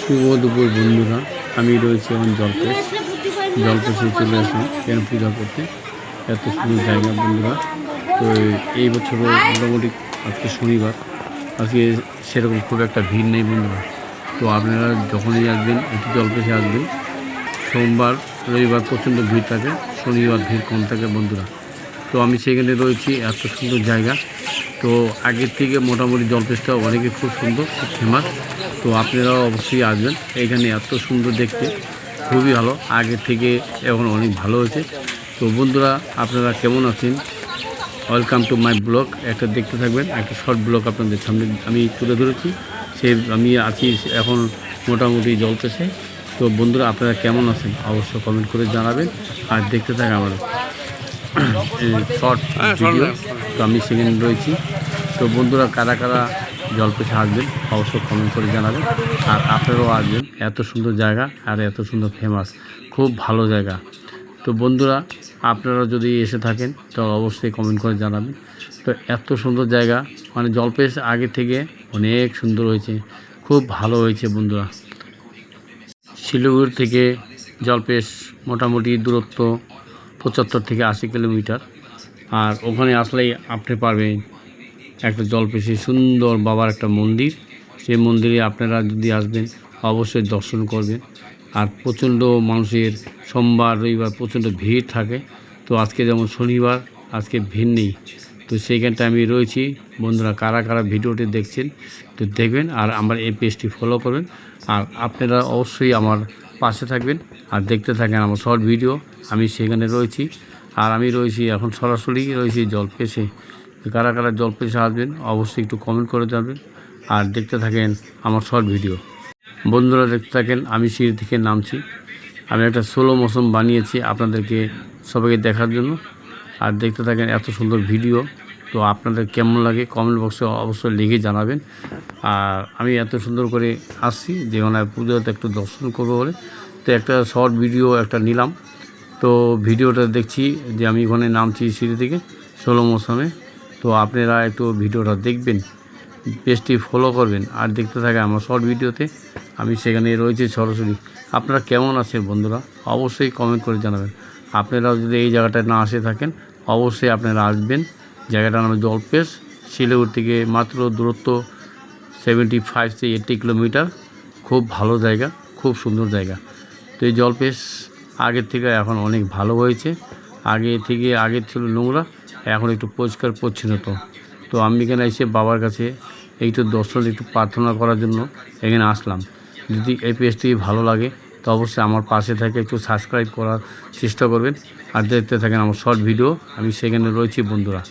শুভ দুপুর বন্ধুরা, আমি রয়েছি এখন জলপেশে চলে আসলাম কেন পূজা করতে। এত সুন্দর জায়গা বন্ধুরা। তো এই বছরও মোটামুটি আজকে শনিবার, আজকে সেরকম খুব একটা ভিড় নেই বন্ধুরা। তো আপনারা যখনই আসবেন একটু জলপেশে আসবেন। সোমবার রবিবার প্রচণ্ড ভিড় থাকে, শনিবার ভিড় কম থাকে বন্ধুরা। তো আমি সেখানে রয়েছি, এত সুন্দর জায়গা। তো আগের থেকে মোটামুটি জলপেশটা অনেকে খুব সুন্দর, খুব ফেমাস। তো আপনারাও অবশ্যই আসবেন, এখানে এত সুন্দর দেখতে, খুবই ভালো। আগের থেকে এখন অনেক ভালো হয়েছে। তো বন্ধুরা, আপনারা কেমন আছেন? Welcome to my blog. একটা দেখতে থাকবেন, একটা শর্ট ব্লগ আপনাদের সামনে আমি তুলে ধরেছি। আমি আছি এখন মোটামুটি জলপেশে। তো বন্ধুরা, আপনারা কেমন আছেন অবশ্যই কমেন্ট করে জানাবেন, আর দেখতে থাকেন আমার শর্ট ভিডিও। তো আমি সেখানে রয়েছি। তো বন্ধুরা, কারা কারা জলপেশে আসবেন অবশ্যই কমেন্ট করে জানাবেন, আর আপনারাও আসবেন। এত সুন্দর জায়গা আর এত সুন্দর ফেমাস, খুব ভালো জায়গা। তো বন্ধুরা, আপনারা যদি এসে থাকেন তো অবশ্যই কমেন্ট করে জানাবেন। তো এত সুন্দর জায়গা, মানে জলপেশ আগে থেকে অনেক সুন্দর হয়েছে, খুব ভালো হয়েছে বন্ধুরা। শিলিগুড়ি থেকে জলপেশ মোটামুটি দূরত্ব 75 থেকে 80 কিলোমিটার। আর ওখানে আসলেই আপনি পারবেন একটা জলপেশে সুন্দর বাবার একটা মন্দির। সেই মন্দিরে আপনারা যদি আসবেন অবশ্যই দর্শন করবেন। আর প্রচণ্ড মানুষের সোমবার রবিবার প্রচণ্ড ভিড় থাকে। তো আজকে যেমন শনিবার, আজকে ভিড় নেই। তো সেইখানটা আমি রয়েছি বন্ধুরা। কারা কারা ভিডিওটি দেখছেন তো দেখবেন, আর আমার এই পেজটি ফলো করবেন। আর আপনারা অবশ্যই আমার পাশে থাকবেন আর দেখতে থাকেন আমার শর্ট ভিডিও। আমি সেখানে রয়েছি, আর আমি রয়েছি এখন সরাসরি রয়েছি জলপেশে। কারা কারা জলপেশে আসবেন অবশ্যই একটু কমেন্ট করে যাবেন, আর দেখতে থাকেন আমার শর্ট ভিডিও। বন্ধুরা, দেখতে থাকেন, আমি সিঁড়ি থেকে নামছি। আমি একটা সোলো মোশন বানিয়েছি আপনাদেরকে সবাইকে দেখার জন্য, আর দেখতে থাকেন এত সুন্দর ভিডিও। তো আপনাদের কেমন লাগে কমেন্ট বক্সে অবশ্যই লিখে জানাবেন। আর আমি এত সুন্দর করে আসছি যে ওনার পুজোতে একটু দর্শন করবো বলে, তো একটা শর্ট ভিডিও একটা নিলাম। তো ভিডিওটা দেখছি যে আমি ওখানে নামছি সিঁড়ি থেকে সোলো মোশনে। তো আপনারা একটু ভিডিওটা দেখবেন, পেজটি ফলো করবেন, আর দেখতে থাকে আমার শর্ট ভিডিওতে। আমি সেখানে রয়েছি সরাসরি। আপনারা কেমন আছেন বন্ধুরা অবশ্যই কমেন্ট করে জানাবেন। আপনারাও যদি এই জায়গাটায় না আসে থাকেন অবশ্যই আপনারা আসবেন। জায়গাটার নাম জলপেশ, শিলিগুড়ি থেকে মাত্র দূরত্ব 75 থেকে 80 কিলোমিটার। খুব ভালো জায়গা, খুব সুন্দর জায়গা। তো এই জলপেশ আগের থেকে এখন অনেক ভালো হয়েছে। আগে ছিল নোংরা, এখন একটু পরিষ্কার পরিচ্ছন্নতা। তো আমি এখানে এসে বাবার কাছে একটু দর্শন, একটু প্রার্থনা করার জন্য এখানে আসলাম। যদি এই পেজটি ভালো লাগে তো অবশ্যই আমার পাশে থেকে একটু সাবস্ক্রাইব করার চেষ্টা করবেন, আর দেখতে থাকেন আমার শর্ট ভিডিও। আমি সেখানে রয়েছি বন্ধুরা।